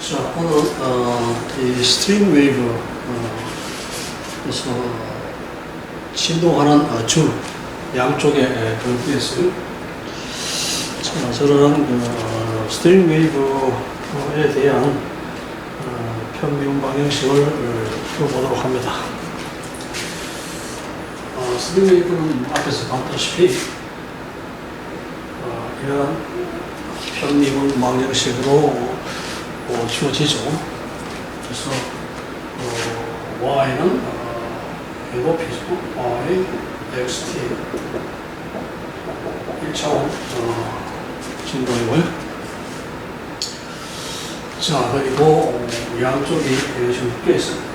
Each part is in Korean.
자, 오늘 이 스트링 웨이브 그래서 진동하는 줄 양쪽에 배우겠어요. 자, 저는 스트링 웨이브에 대한 평균 방정식을 풀어보도록 합니다. 스트링 웨이브는 앞에서 봤다시피 이런 평균 방정식으로 주어지죠. 그래서 y는 높이죠. y, xt 1차원 진동이고요. 자, 그리고 양쪽이 지금 묶여 있습니다.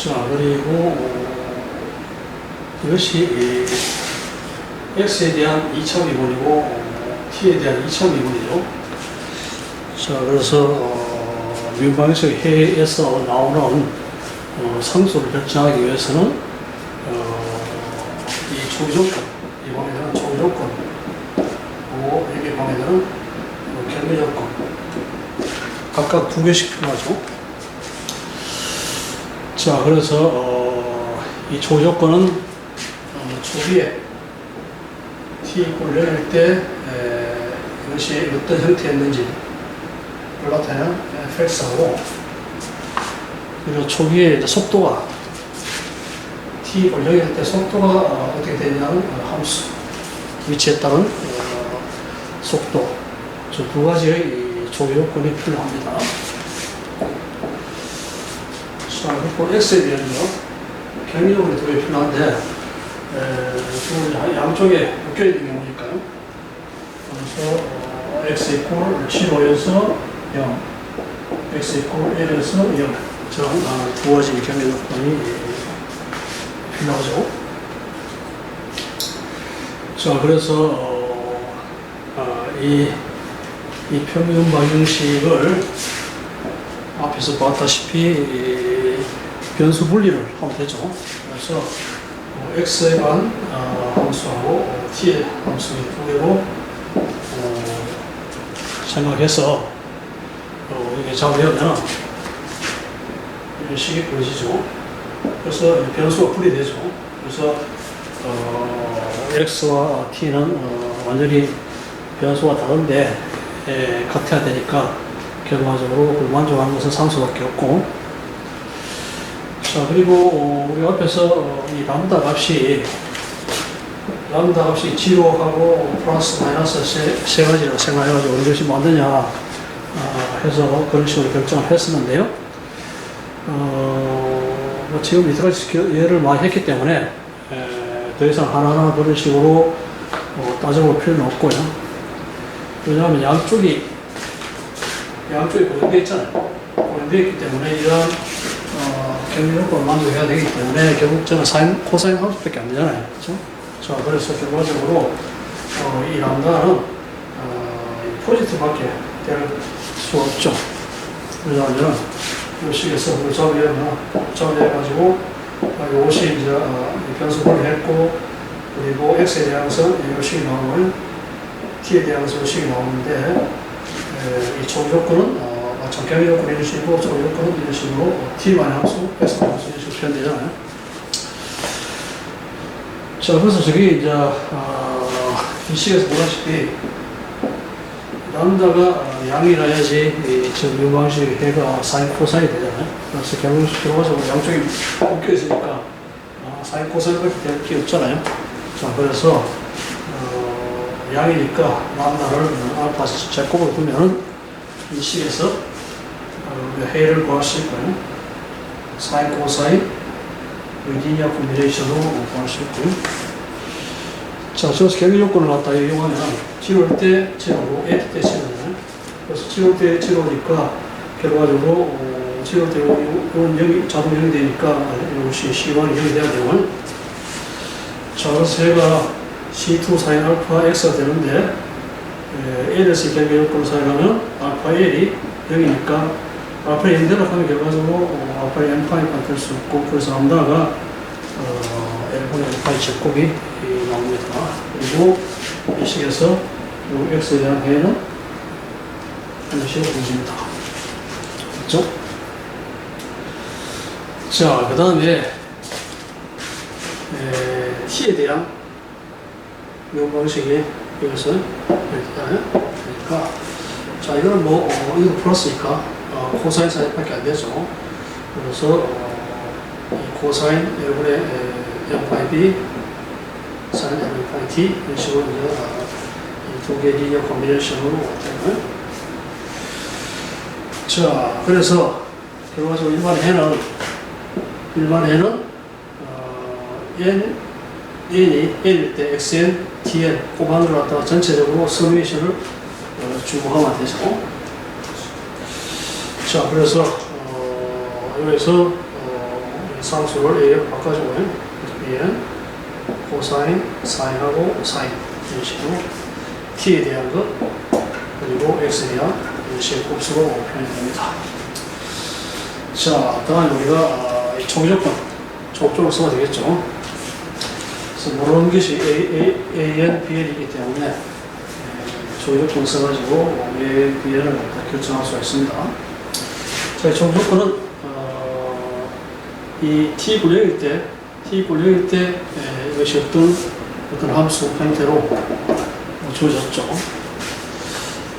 자, 그리고 이것이 x에 대한 2차 미분이고 t에 대한 2차 미분이죠. 자, 그래서 미분방정식 해에서 나오는 상수를 결정하기 위해서는 이 조기조건, 이번에는 조기조건, 그리고 여기 보면은 결례조건 각각 두 개씩 필요하죠. 자, 그래서 이 조기조건은 초기에 t=0일 때 이것이 어떤 형태였는지 나타내는 fx하고, 그리고 초기에 이제 속도가 t=0일 때 속도가 어떻게 되냐는 함수, 위치에 따른 속도, 저 두 가지의 조기 요건이 필요합니다. 자, 그리고 x에 대해서 평균적으로 두 개 필요한데 양쪽에 묶여있는 경우니까요. 그래서 x=7에서 0, x=1에서 0, 저런 두 가지 경계 조건이 필요하죠. 자, 그래서 이 평균 방정식을 앞에서 봤다시피 변수 분리를 하면 되죠. 그래서 x에 관한 함수하고 t의 함수 두 개로 생각해서 이게 잡으려면 이런 식이 보여지죠. 그래서 변수가 분리되죠. 그래서 x와 t는 완전히 변수가 다른데 같아야 되니까 결과적으로 만족하는 것은 상수밖에 없고, 자, 그리고 우리 앞에서 이 람다 값이 0하고 플러스 마이너스 세 가지로 생각해가지고 이것이 맞느냐 해서 그런 식으로 결정을 했었는데요. 지금 이때까지 예를 많이 했기 때문에 더 이상 하나하나 그런 식으로 따져볼 필요는 없고요. 왜냐하면 양쪽이 고정되어 있잖아요. 고정되어 있기 때문에 이런 경계 요건을 만족해야 되기 때문에 결국 저는 사인, 코사인 함수밖에 안 되잖아요. 그렇죠? 자, 그래서 결과적으로 이 람다는 포지티브밖에 될 수 없죠. 왜냐하면 이 식에서 그걸 잡아내가지고 이것이 이제 변수 분리했고, 그리고 x에 대해서 이 식이 나오면 t에 대해서 이 식이 나오는데 이 조기 조건은 마찬가지 경계 요건 이런 식이고 조기 요건은 이런 식으로 t만의 함수, x만의 함수 이런 식으로 표현되잖아요. 자, 그래서 저기 이제 이 식에서 보다시피 람다가 양이라야지 저 미분방식 해가 사인 코사인이 되잖아요. 그래서 결과적으로 양쪽이 묶여 있으니까 사인 코사인밖에 될 게 없잖아요. 자, 그래서 양이니까 람다를 알파 제곱으로 두면은 이 식에서 해를 구할 수 있고요. 사인 코사인 리니어 콤비네이션으로 구할 수 있고요. 자, 저기서 경계 요건을 갖다 이용하면 0일 때 0고 1일 때 0이잖아요. 그래서 0일 때 0이니까 결과적으로 0일 때 이건 0이 자동 0이 되니까 이것이 C1이 0이 돼야 되면, 자, 그래서 제가 C2 사인 알파 X가 되는데 L에서 경계 요건을 사용하면 알파 L이 0이니까 알파 N 대략하면 결과적으로 알파 N파이가 될 수 없고, 그래서 람다가 L분의 N파이 제곱이 나옵니다. 그리고 이 식에서 그리고 x에 대한 해는 이런 식으로 보여집니다. 그렇죠? 자, 그 다음에 t에 대한 이 방식이 이것은 그러니까 자, 이거는 뭐 이거 플러스니까 코사인 사인밖에 안 되죠. 그래서 이 코사인 L분의 M 파이 B 사인 M 파이 T 이런 식으로 이제 이 두 개의 리니어 콤비네이션으로 되는. 자, 그래서 결과적으로 일반 해는 n일 때 xn, tn 곱하는 걸 갖다가 전체적으로 서메이션을 주목하면 되죠. 자, 그래서 여기서 상수를 a로 바꿔주고요. b는 코사인, 사인하고 사인 이런 식으로 t에 대한 것 그리고 x에 대한 이런 식의 곱수로 표현이 됩니다. 자, 다음 우리가 총조건 쪽으로 써야 되겠죠. 그래서 모르는 것이 AN, BN이기 때문에 조조건 써가지고 AN, BN을 결정할 수가 있습니다. 자, 총조건은 이 T 분량일 때 이것이 어떤 함수 형태로 주어졌죠.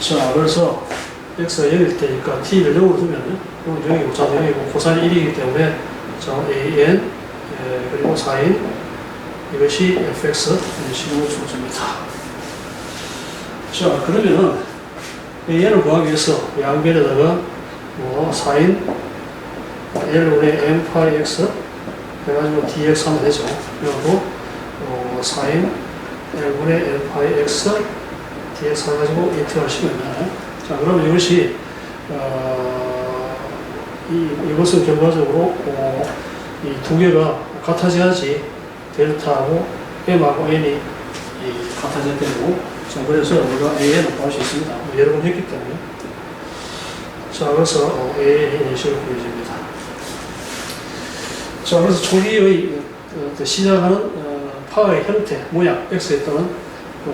자, 그래서 x가 0일 때니까 t를 0으로 두면은 0이고 자 0이고 코사인 1이기 때문에 자 an 그리고 사인 이것이 fx 이런 식으로 주어집니다. 자, 그러면은 an을 구하기 위해서 양변에다가 뭐 사인 L분의 m 파이 x 해가지고 dx 하면 되죠. 그리고 사인 L분의 m 파이 x dx 해가지고 인테그랄 시키면 자, 그러면 이것이 이것은 결과적으로 이 두 개가 같아져야지 델타하고 m하고 n이 같아져야 되고, 자, 그래서 우리가 an을 구할 수 있습니다. 여러 번 했기 때문에. 자, 그래서 an이 이런 식으로 보여집니다. 자, 그래서 초기의 시작하는 파의 형태, 모양, x에 따른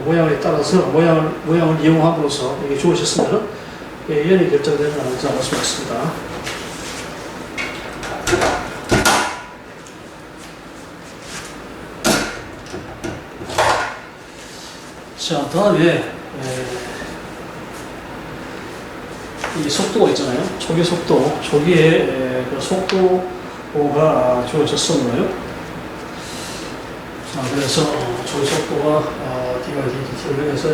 모양에 따라서 모양을 이용함으로써 이게 주어졌으면 an이 결정되는 것을 알 수 있습니다. 자, 다음에 이 속도가 있잖아요. 초기 속도, 초기에 그 속도가 주어졌으므로요. 자, 그래서 초기 속도가 d가 dt를 해서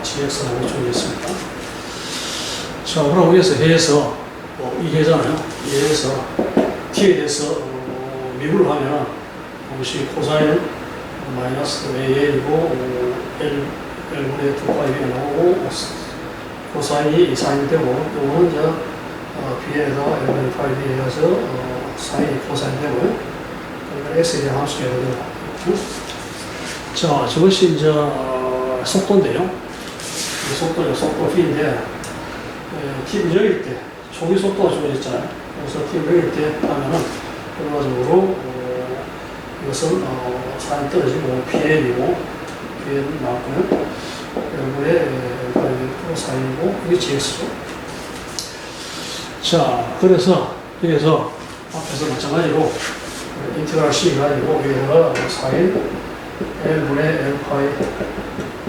gx라고 주어졌습니다. 자, 그럼 여기서 해에서 이 해잖아요. 이 해에서 t에 대해서 미분을 하면 이것이 코사인 마이너스 AN이고 L분의 2파이 나오고 코사인이 사인이 되고 이거는 이제 B에다가 L분의 2파이 해서 사인이 코사인이 되고요. 그러니까 X에 대한 함수가 되고. 자, 저것이 이제 속도인데요. 이 속도 B인데 T 분정일 때 초기 속도가 주어졌잖아요. 그래서 T 분정일 때 하면은 결과적으로 이것은 사인 떨어지고 PN이고 PN 나왔고요. L분의 사인이고 이게 GX죠. 자, 그래서 여기서 앞에서 마찬가지로 인테그랄 C 가지고 여기다가 사인 L분의 L 파이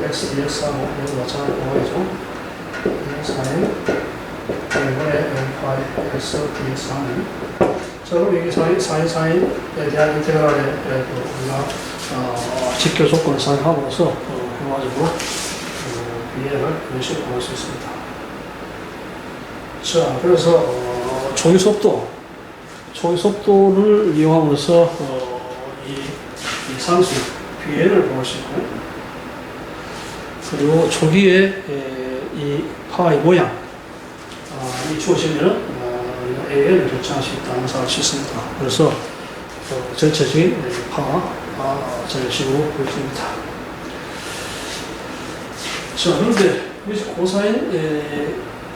X dx하고 여기서 마찬가지로 하겠죠. 사인 L분의 L 파이 X dx 하는. 자, 그럼 여기 사인에 대한 인테그랄에 우리가 직결 조건을 사용함으로써 결과적으로 BN을 이런 식으로 볼 수 있습니다. 자, 그래서 초기 속도를 이용함으로써 이 상수 BN을 볼 수 있고, 그리고 초기에 이 파의 모양 이 주어지면 AN을 결정할 수 있다는 것을 알 수 있습니다. 그래서 전체적인 파가 저런 식으로 보여집니다. 자, 그런데 코사인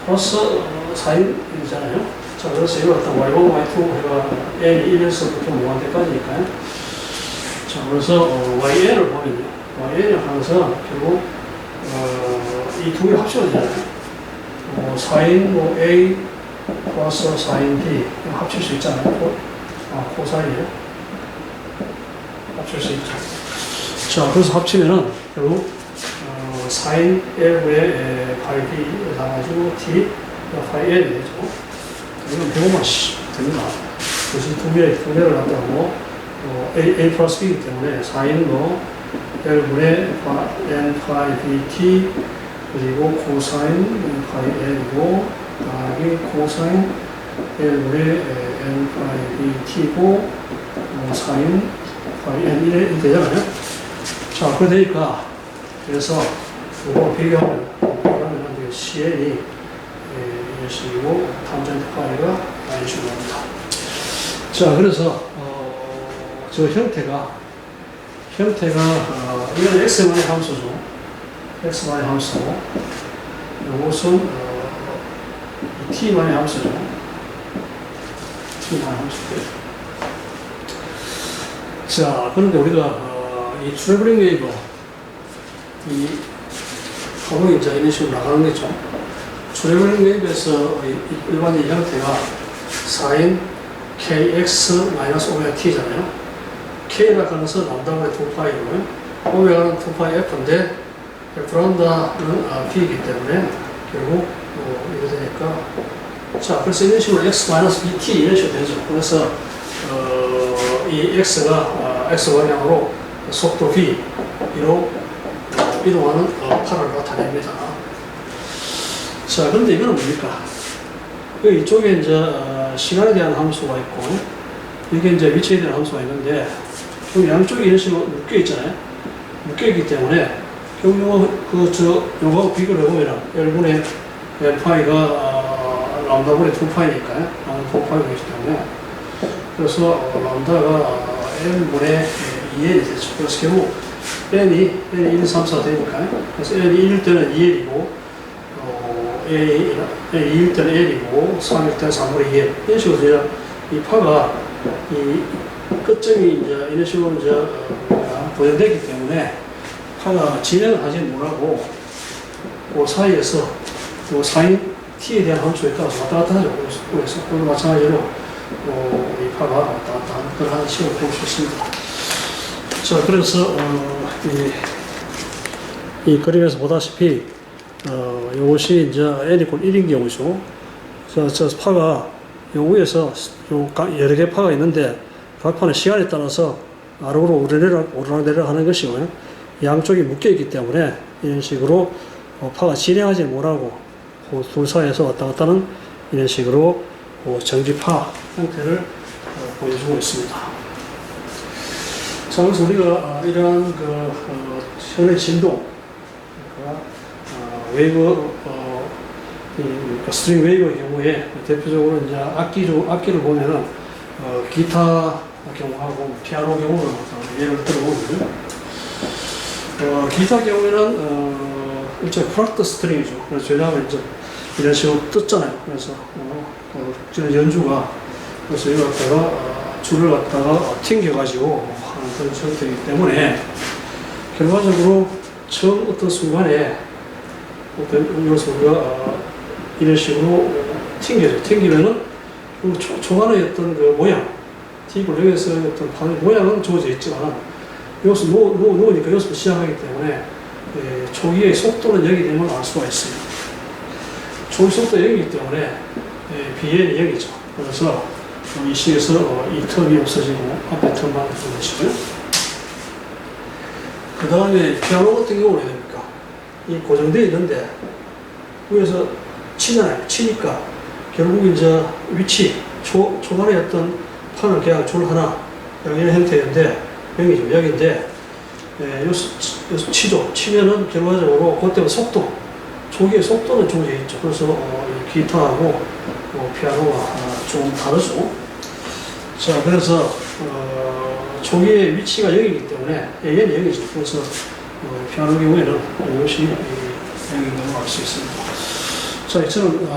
플러스 사인이잖아요. 자, 그래서 이거 갖다 y1, y2 해가 n이 1에서부터 무한 대까지니까요. 자, 그래서 yn을 보면요. yn을 항상 결국 이 두 개 합치면 되잖아요. 사인 A 플러스 사인 B 합칠 수 있잖아요. 코사인이에요. 합칠 수 있죠. 자, 그래서 합치면은 결국 사인 L분의 파이 B 나가지고 T 파이 L이 되죠. 이건 100원만 됩니다. 그래서 두 개를 갖다가 A 플러스 B이기 때문에 사인 L분의 N 파이 BT 그리고 코사인 파이 L이고 더하기 코사인 L분의 N 파이 BT고 사인 파이 N 이렇게 되잖아요. 자, 그래 되니까 그래서 이거 비교하면 CN이 이런 식이고 탄젠트 파이가 이런 식으로 합니다. 자, 그래서 저 형태가 이건 x만의 함수죠. x만의 함수고 이것은 t만의 함수죠. t만의 함수고요. 자, 그런데 우리가 이 트래블링 웨이브 이 하고 이제 이런 식으로 나가는 거죠. 트래블링 웨이브에서 일반적인 형태가 sin kx-omet잖아요. k라고 하는 것은 람다분의 2파이고요. 오메가는 2파이 f인데 F란다는 b이기 때문에 결국 이렇게 되니까 자, 그래서 이런 식으로 x-bt 이런 식으로 되죠. 그래서 이 x가 x 방향으로 속도 v로 이동하는 파를 나타냅니다. 자, 그런데 이거는 뭡니까? 이쪽에 이제 시간에 대한 함수가 있고, 이게 이제 위치에 대한 함수가 있는데, 그럼 양쪽이 이런 식으로 묶여 있잖아요. 묶여 있기 때문에, 결국 요거 비교를 해보면, L분의 N파이가 람다분의 2파이니까요. 2파이가 있기 때문에, 그래서 람다가 N분의 2L이 되죠. 그래서 결국 N이 1, 3, 4 되니까요. 그래서 N이 1일 때는 2L이고, N이 2일 때는 L이고, 3일 때는 3분의 2L. 이런 식으로 이제 이 파가, 이 끝점이 이제 이런 식으로 이제 보존되기 때문에 파가 진행을 하지 못하고, 그 사이에서 그 사인 T에 대한 함수에 따라서 왔다 갔다 하죠. 그래서 그걸 마찬가지로 이 파가 왔다 갔다 하는 그런 식으로 볼 수 있습니다. 자, 그래서 이 그림에서 보다시피 이것이 이제 n = 1인 경우죠. 저 파가 요 위에서 여러 개 파가 있는데 각 파는 시간에 따라서 아래로 오르락내리락 하는 것이고요. 양쪽이 묶여 있기 때문에 이런 식으로 파가 진행하지 못하고 그 둘 사이에서 왔다 갔다 하는 이런 식으로 정지파 형태를 보여주고 있습니다. 자, 그래서 우리가 이러한 현의 진동, 그러니까 웨이브, 스트링 웨이브의 경우에 대표적으로 이제 악기를 보면은 기타 경우하고 피아노 경우는 예를 들어보면요. 기타 경우에는 일종의 프락트 스트링이죠. 그래서 왜냐하면 이제 이런 식으로 떴잖아요. 그래서 연주가 그래서 이걸 갖다가 줄을 갖다가 튕겨가지고 하는 그런 형태이기 때문에 결과적으로 처음 어떤 순간에 여기서 우리가 이런 식으로 튕겨져. 튕기면은 초반의 어떤 그 모양, 튕기고 여기서 어떤 판의 모양은 주어져 있지만 여기서 놓으니까 여기서 시작하기 때문에 초기의 속도는 여기 되면 알 수가 있어요. 초기 속도 0이기 때문에 BN이 0이죠. 그래서 이 시에서 이 텀이 없어지고 앞에 텀만 보내시고요. 그 다음에 피아노 같은 경우는 어떻게 됩니까? 이 고정되어 있는데 위에서 치잖아요. 치니까 결국 이제 위치 초반에 어떤 판을 그냥 줄 하나 이런 형태인데 0이죠. 여기인데 여기서 치죠. 치면은 결과적으로 그때부터 속도 초기의 속도는 주어져 있죠. 그래서 기타하고 피아노가 좀 다르죠. 자, 그래서 초기의 위치가 0이기 때문에 AN이 0이죠. 그래서 피아노 경우에는 이것이 0인 걸로 알 수 있습니다. 자, 이처럼 우리가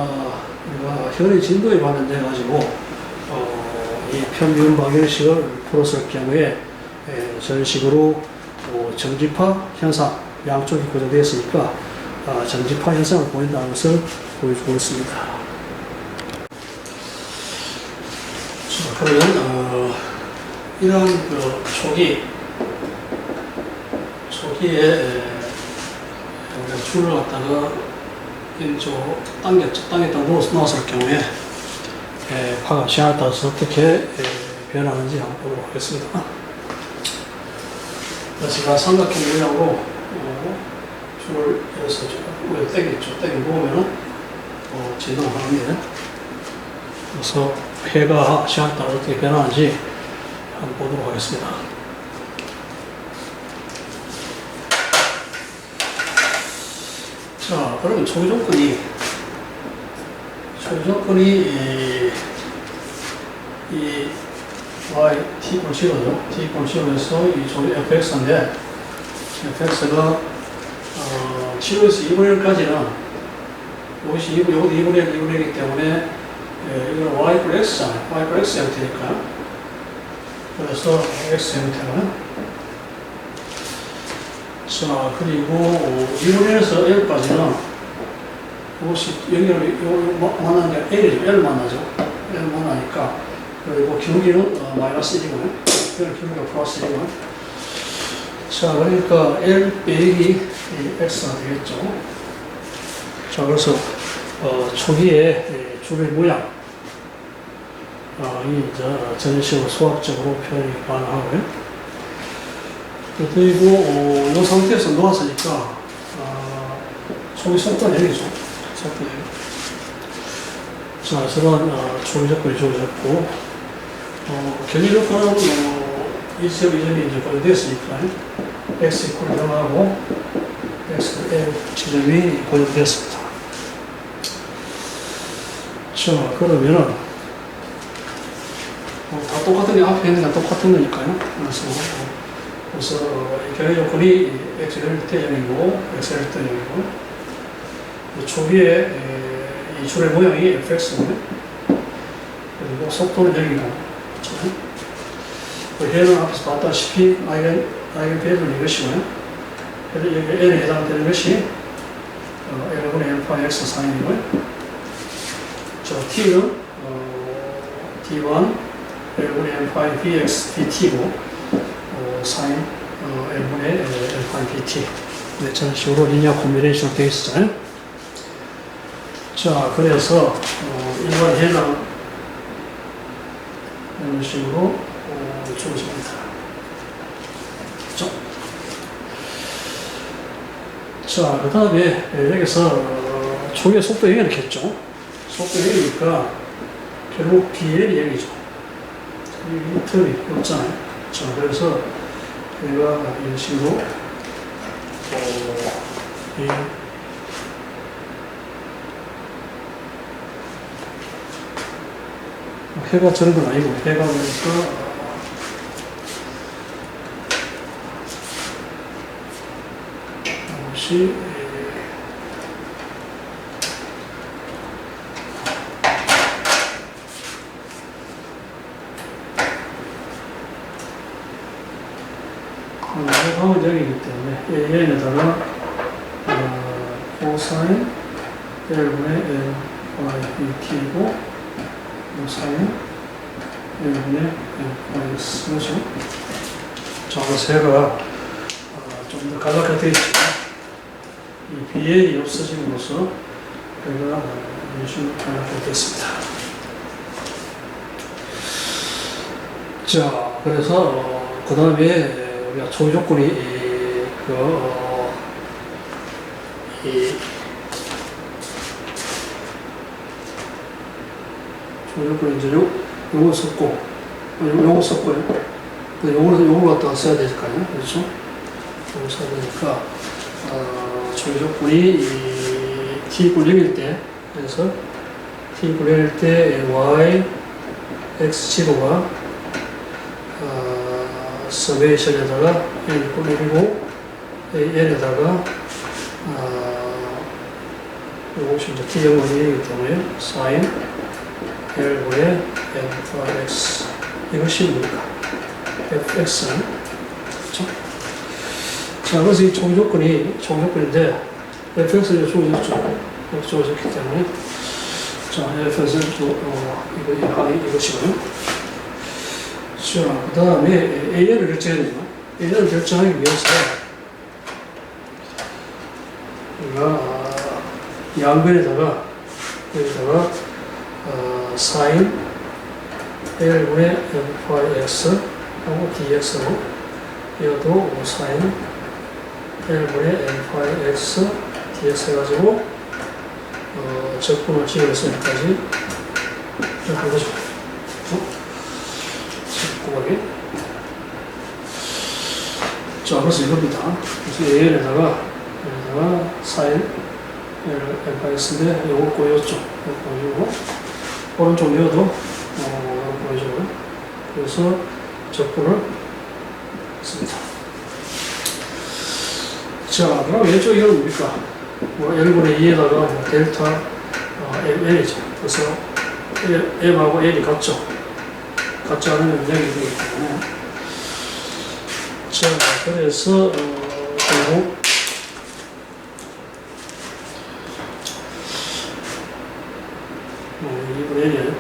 현의 진도에 관련돼 가지고 이 평균 방정식을 풀었을 경우에 저런 식으로 정지파 현상 양쪽이 고정되어 있으니까 정지파 현상을 보인다는 것을 보여주고 있습니다. 자, 그러면 이러한 그 초기에 우리가 줄을 갖다가 이쪽으로 당겼다 놓았을 경우에 파가 시간에 따라서 어떻게 변하는지 한번 보도록 하겠습니다. 그래서 제가 삼각형 모양으로 줄을 여기서 위에 당겨놓으면 진동하는데, 그래서 해가 시간에 따라 어떻게 변하는지 한번 보도록 하겠습니다. 자, 그러면 초기 조건이 이 y t=0죠. t=0에서 이 조기 fx인데, fx가 7에서 2분의 1까지는 이것이 이것도 2분의 1이기 때문에 이거는 y x잖아요. y x 형태니까. 그래서 x 형태는, 자, 그리고 2분의 1에서 L까지는 이것이 연결이 만나는 게 L이죠. L 만나죠. L 만나니까. 그리고 기울기는 마이너스 1이고요. 기울기가 플러스 1이고요. 자, 그러니까 L 빼기 X가 되겠죠. 자, 그래서 초기에 줄의 모양, 이 전식으로 수학적으로 표현이 가능하고요. 그리고 이 상태에서 놓았으니까 초기 속도는 여기죠. 속도 여기. 자, 저는 초기 조건이 주어졌고, 견리 조건은 이 지점 이점이 이제 고정되었으니까 x 이퀄 0하고 x L 지점이 고정되었습니다. 자, 그러면은 다 똑같은 게 앞에 있는 게 똑같은 거니까요. 그래서 견리 조건이 x를 때 0이고 x를 때 0이고, 초기에 이 줄의 모양이 fx고요. 그리고 속도는 0이고, 해는 앞에서 봤다시피 아이겐 배열은 이것이고요. 여기 L에 해당되는 것이 L분의 L파 X 사인이고요. 저 T는 T1 L분의 L파 BX BT고, 사인 L분의 L파 BT. 네, 저런 식으로 리니어 콤비네이션으로 되어 있었잖아요. 자, 그래서 일반 해랑 이런 식으로 주어집니다. 자, 그 다음에 여기서 초기의 속도 얘기를 했죠. 속도 얘기니까 결국 BL이 얘기죠. 이 텀이 없잖아요. 자, 그래서 얘가 이런 식으로 해가 저런 건 아니고, 해가 그러니까 이것이 방정이기 때문에 얘에다가 코사인 L분의 L y bt고, 사인 L분의 L y x죠. 자, 그래서 해가 좀 더 가볍게 되어 있죠. 이 BL이 없어짐으로써 해가 이런 식으로 가볍게 됐습니다. 자, 그래서 그 다음에 우리가 초기 조건이 초기 조건이 이제 요거 썼고, 요거 썼고요. 요걸 갖다가 써야 되니까요. 그렇죠? 요거 써야 되니까, 초기 조건이 t = 0일 때, 그래서 t = 0일 때 y x 지도가 서베이션에다가 L = 1이고, L에다가 이것이 이제 T0원이기 때문에 사인 L분의 F(x) 이것이 뭡니까? fx는, 그렇죠? 자, 그래서 이 초기 조건인데, fx는 주어졌죠. 주어졌기 때문에. 자, fx는 이것이고요. 자, 그 다음에 AN을 결정해야 됩니다. AN을 결정하기 위해서 우리가 양변에다가 여기다가 sin L분의 mφx 하고 dx로 이것도 sin L분의 mφx dx 해가지고 적분을 지어서 여기까지 이렇게 보죠. 곱하기. 자, 그래서 이겁니다. 그래서 AN에다가 sin mφx인데 요거 꼬였죠. 요거 꼬이고 오른쪽 이어도 보여줘요. 그래서 적분을 씁니다. 자, 그럼 왼쪽 이건 뭡니까? L분의 2에다가 델타 L이죠. 그래서 M하고 L이 같죠. 같지 않으면 여기 되기 때문에. 자, 그래서 결국 이분의 L이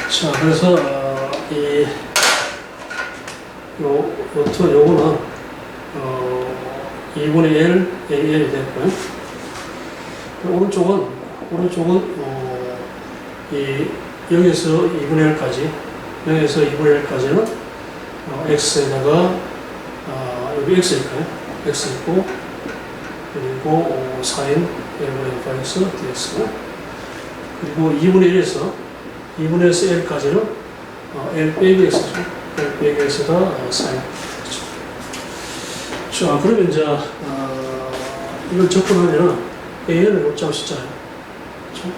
자, 그래서 요거는 2분의 L, L이 됐고요. 오른쪽은 여기서 2분의 1까지는 x에다가 여기 x일까요? x 있고 그리고 sin L분의 fx dx 그리고 2분의 1에서 L까지는 L 빼기 x죠. L 빼기 x에다 sin. 자, 그러면 이제 이걸 접근하면 AN을 못 잡으시잖아요. 그렇죠?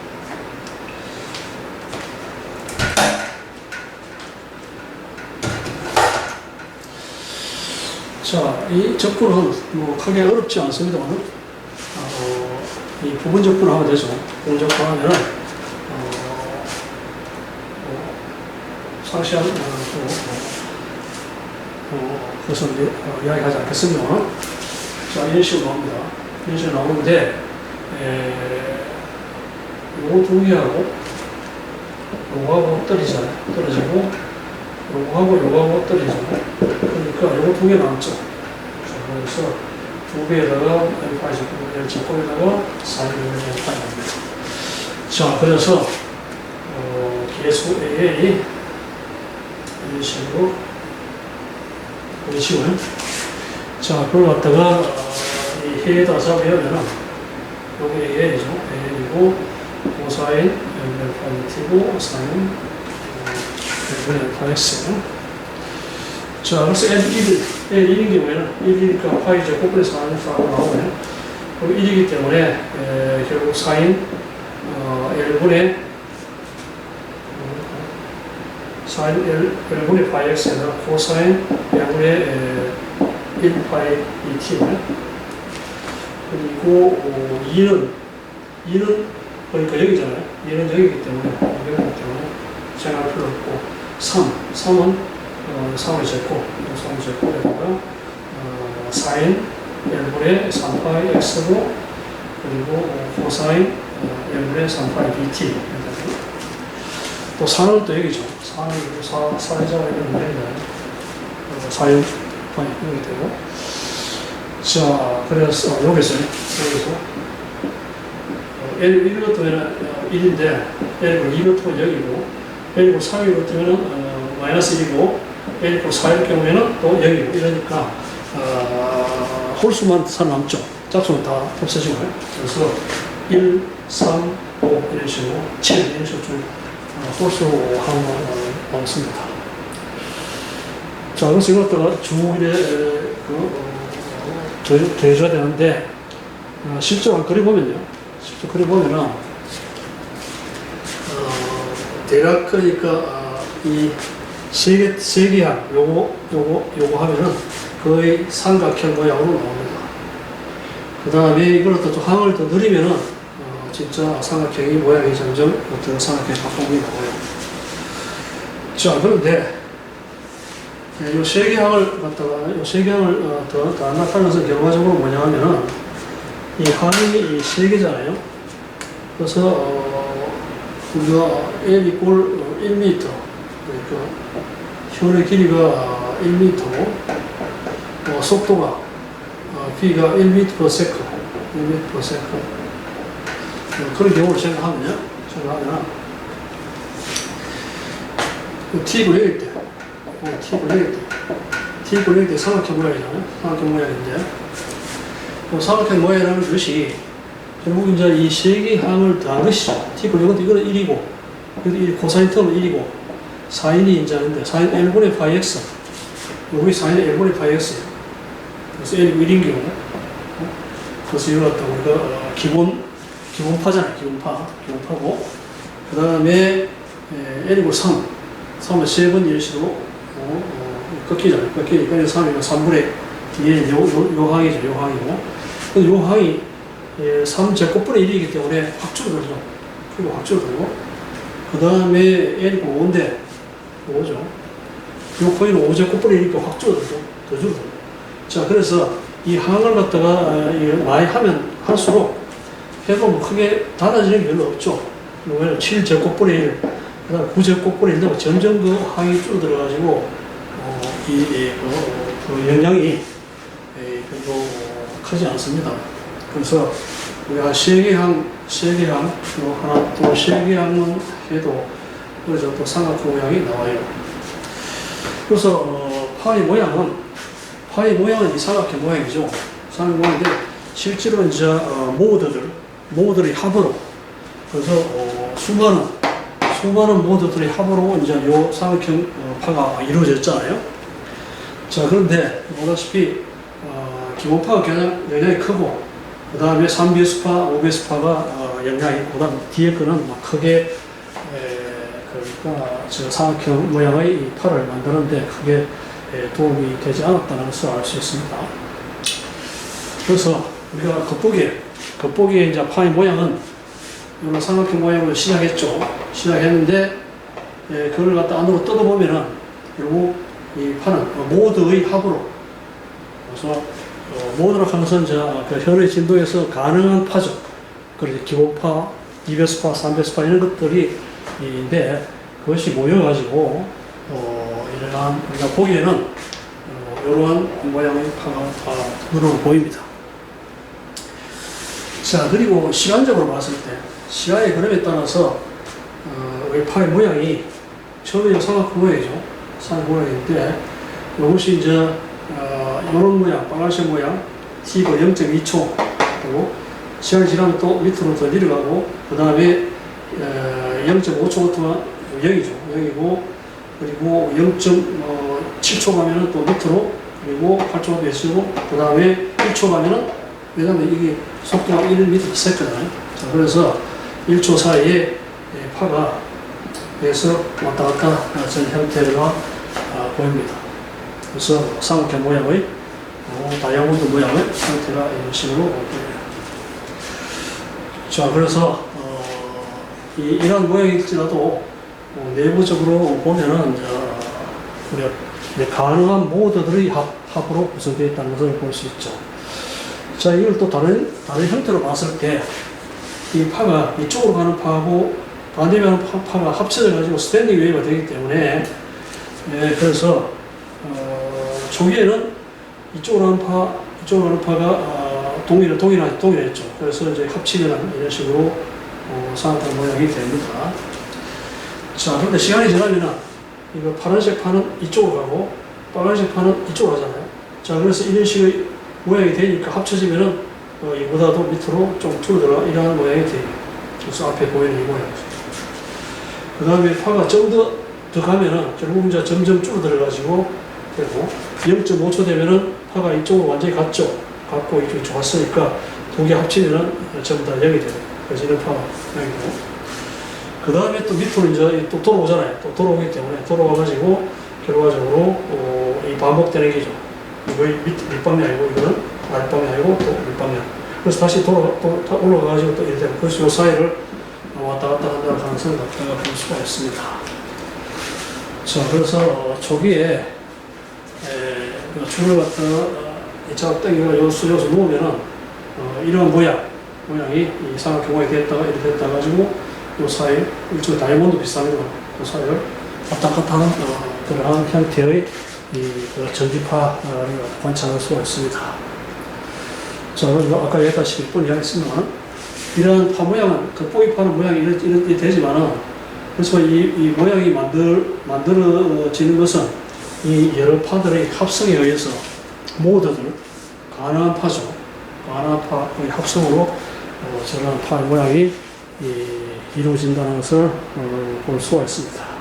자, 이 접근은 뭐 크게 어렵지 않습니다만 이 부분 접근하면 되죠. 부분 접근하면 상시한 그것은 이야기하지 않겠습니다만 자, 이런 식으로 나옵니다. 이런 식으로 나오는데 요거 두 개하고 요거하고 떨어지고 요거하고 떨어지잖아요. 그러니까 요거 두 개 남죠. 자, 그래서 두 개에다가 L8이 있고 L 제곱에다가 4L을 합니다. 자, 그래서 계수 AN이 이런 식으로 보이시고요. 자, 그걸 갖다가 이 해에다 잡으면은 여기 AN이죠. AN이고 코사인 L분의 T고 사인 L분의 X예요. 자, 그래서 L1인 경우에는 1이니까 파이 제곱분의 4가 나오면 그리고 1이기 때문에 결국 사인 L분의 L분의 파이 X에다가 코사인 L분의 1파이 2T고요. 그리고 2는 그러니까 여기잖아요. 2는 여기기 때문에 생각할 필요 없고 3은 3을 제곱, 3을 제곱에다가 사인 L분의 3파이 X로 그리고 코사인 L분의 3파이 BT 또 4는 또 여기죠. 4는 사회자가 이런 내리잖아요. 4는 여기 되고 자, 그래서 여기서 L 1을 넣으면 1인데 L을 2를 넣으면 0이고 L을 3을 넣으면 마이너스 1이고 L을 4일 경우에는 또 0이고 이러니까 홀수만 살아남죠. 짝수는 다 없어진 거예요. 그래서 1, 3, 5 이런 식으로 7 이런 식으로 좀 홀수 하나만 나왔습니다. 자, 그래서 이것도 주일에 더해줘야 되는데 실제로 그려보면요. 대략 그러니까 이 세 개항 요거 하면은 거의 삼각형 모양으로 나옵니다. 그 다음에 이걸 또 항을 더 늘리면은 진짜 삼각형이 모양이 점점 어떤 삼각형이 바꾸는 게 나와요. 자, 그런데 이 세계항을 갖다가, 이 세계항을 더 나타내서 결과적으로 뭐냐 하면은, 이 항이 3개잖아요. 그래서, 우리가 L 이꼴 1m, 그러니까, 현의 길이가 1m고, 속도가, V가 1m/s, 1m/s. 그런 경우를 생각하면, T 굴릴 때, T 굴릴 때 삼각형 모양이잖아요. 삼각형 모양인데, 삼각형 모양이라는 것이 결국 이제 이 세개항을 더한 것이죠. T 굴릴 것도 이거는 1이고, 이것도 1, 코사인 텀은 1이고, 사인이 이제 있는데, 사인 L분의 파이 X, 여기 사인 L분의 파이 X예요. 그래서 L이 1인 경우, 그래서 이거 갖다 우리가 기본파잖아요. 기본파고, 그 다음에 L이고 3을 3번 이런 식으로 꺾이잖아요. 꺾이니까 3이면 3분의 2는 요 항이죠. 요 항이고. 요 항이 3제곱분의 1이기 때문에 확 줄어들죠. 그리고 확 줄어들고. 그 다음에 L이고 5인데, 5죠. 요 코인은 5제곱분의 1이니까 확 줄어들죠. 더 줄어들죠. 자, 그래서 이 항을 갖다가 많이 하면 할수록 해도 뭐 크게 달라지는 게 별로 없죠. 왜냐면 7제곱분의 1, 그 다음 9제곱분의 1 되면 점점 그 항이 줄어들어가지고, 그 영향이 별로 크지 않습니다. 그래서 우리가 세개항, 또 하나, 또 세개항은 해도, 그래서 또 삼각형 모양이 나와요. 그래서, 파이 모양은 이 삼각형 모양이죠. 삼각형 모양인데, 실제로 이제, 모드들이 합으로, 그래서, 수많은 모드들이 합으로 이제 요 삼각형 파가 이루어졌잖아요. 자, 그런데 보다시피 기본파가 굉장히 크고, 그 다음에 3배수파, 5배수파가 영향이 있고, 그 다음 뒤에 거는 막 크게 그러니까 저 삼각형 모양의 이 파를 만드는데 크게 도움이 되지 않았다는 것을 알 수 있습니다. 그래서 우리가 겉보기에 이제 파의 모양은 이런 삼각형 모양으로 시작했는데, 그걸 갖다 안으로 뜯어보면은, 결국 이 파는 모드의 합으로, 그래서, 모드라고 하는 것은 그 현의 진도에서 가능한 파죠. 그래서 기본파, 2배수파, 3배수파 이런 것들이 인데, 그것이 모여가지고, 이러한, 우리가 보기에는, 이러한 모양의 파가 다 눈으로 보입니다. 자, 그리고 시간적으로 봤을 때, 시간의 흐름에 따라서 이 파의 모양이 처음에 삼각형 모양이죠. 삼각형 모양인데 이것이 이제 이런 모양, 빨간색 모양 T가 0.2초 되고 시간이 지나면 또 밑으로 더 내려가고 그 다음에 0.5초부터가 0이죠. 0이고 그리고 0.7초 가면은 또 밑으로 그리고 8초가 되시고 그 다음에 1초 가면은 왜냐면 이게 속도가 1m/s 잖아요. 자, 그래서 1초 사이에 파가 해서 왔다 갔다 하는 형태가 보입니다. 그래서 삼각형 모양의 다이아몬드 모양의 형태가 이런 식으로 보입니다. 자, 그래서 이런 모양일지라도 내부적으로 보면은 우리가 가능한 모드들의 합으로 구성되어 있다는 것을 볼 수 있죠. 자, 이걸 또 다른 형태로 봤을 때 이 파가 이쪽으로 가는 파하고 반대로 가는 파가 합쳐져 가지고 스탠딩 웨이브가 되기 때문에 그래서 초기에는 이쪽으로 가는 파가 동일했죠. 그래서 이제 합치면 이런 식으로 삼각형 모양이 됩니다. 자, 그런데 시간이 지나면 이거 파란색 파는 이쪽으로 가고 빨간색 파는 이쪽으로 가잖아요. 자, 그래서 이런 식의 모양이 되니까 합쳐지면은 이보다도 밑으로 좀 줄어들어 이러한 모양이 돼요. 그래서 앞에 보이는 이 모양이죠. 그 다음에 파가 좀 더 가면은 결국 이제 점점 줄어들어가지고 되고 0.5초 되면은 파가 이쪽으로 완전히 갔죠. 갔고 이쪽이 좋았으니까 두 개 합치면은 전부 다 0이 돼요. 그래서 이런 파가 0이고. 그 다음에 또 밑으로 이제 또 돌아오잖아요. 또 돌아오기 때문에 돌아와가지고 결과적으로 이 반복되는 게죠. 이거의 밑방이 아니고 이거는 아랫방이 아니고 또 윗방면. 그래서 다시 올라가가지고 또 이렇게 되고, 그래서 이 사이를 왔다 갔다 한다는 가능성을 갖다가 볼 수가 있습니다. 자, 그래서 초기에 줄을 갖다 이차갑당기가 요수 놓으면은 이런 모양이 이 삼각형이 됐다가 이렇게 됐다 가지고 요 사이 일종의 다이아몬드 비슷합니다. 그 사이를 왔다 갔다 하는 그러한 형태의 그 전지파를 관찰할 수가 있습니다. 자, 아까 얘기했다시피 몇 번 이야기했습니다만 이러한 파 모양은 그 뽀이파는 모양이 이렇게 되지만은 그래서 이 모양이 만들어지는 것은 이 여러 파들의 합성에 의해서 모두들 가능한 파죠. 가능한 파의 합성으로 저런 파 모양이 이루어진다는 것을 볼 수가 있습니다.